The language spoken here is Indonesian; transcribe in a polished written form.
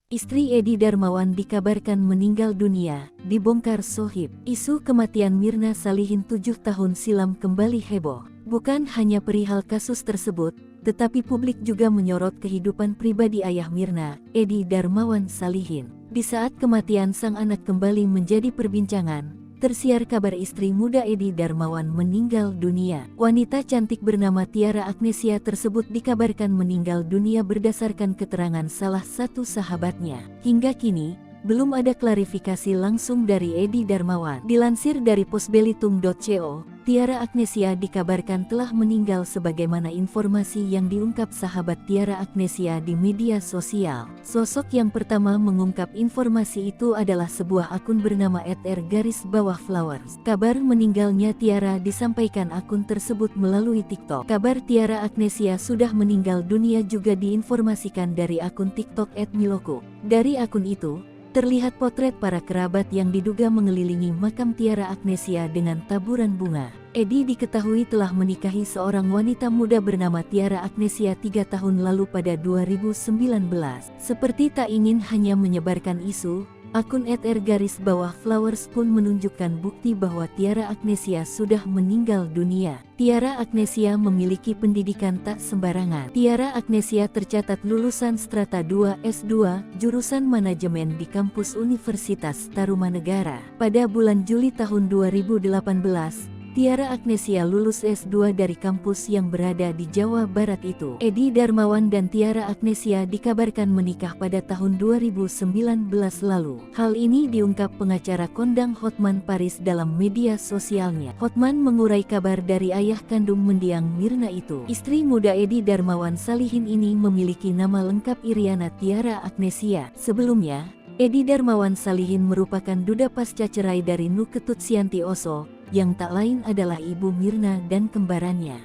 Istri Edi Darmawan dikabarkan meninggal dunia, dibongkar Sohib. Isu kematian Mirna Salihin 7 tahun silam kembali heboh. Bukan hanya perihal kasus tersebut, tetapi publik juga menyorot kehidupan pribadi ayah Mirna, Edi Darmawan Salihin. Di saat kematian sang anak kembali menjadi perbincangan, tersiar kabar istri muda Edi Darmawan meninggal dunia. Wanita cantik bernama Tiara Agnesia tersebut dikabarkan meninggal dunia berdasarkan keterangan salah satu sahabatnya. Hingga kini, belum ada klarifikasi langsung dari Edi Darmawan. Dilansir dari posbelitung.co, Tiara Agnesia dikabarkan telah meninggal sebagaimana informasi yang diungkap sahabat Tiara Agnesia di media sosial. Sosok yang pertama mengungkap informasi itu adalah sebuah akun bernama @r_flowers. Kabar meninggalnya Tiara disampaikan akun tersebut melalui TikTok. Kabar Tiara Agnesia sudah meninggal dunia juga diinformasikan dari akun TikTok @miloko. Dari akun itu, terlihat potret para kerabat yang diduga mengelilingi makam Tiara Agnesia dengan taburan bunga. Edi diketahui telah menikahi seorang wanita muda bernama Tiara Agnesia 3 tahun lalu pada 2019. Seperti tak ingin hanya menyebarkan isu, akun @r_flowers pun menunjukkan bukti bahwa Tiara Agnesia sudah meninggal dunia. Tiara Agnesia memiliki pendidikan tak sembarangan. Tiara Agnesia tercatat lulusan Strata 2 S2, jurusan manajemen di kampus Universitas Tarumanegara. Pada bulan Juli tahun 2018, Tiara Agnesia lulus S2 dari kampus yang berada di Jawa Barat itu. Edi Darmawan dan Tiara Agnesia dikabarkan menikah pada tahun 2019 lalu. Hal ini diungkap pengacara kondang Hotman Paris dalam media sosialnya. Hotman mengurai kabar dari ayah kandung mendiang Mirna itu. Istri muda Edi Darmawan Salihin ini memiliki nama lengkap Iriana Tiara Agnesia. Sebelumnya, Edi Darmawan Salihin merupakan duda pasca cerai dari Nuketut Sianti Oso, yang tak lain adalah ibu Mirna dan kembarannya.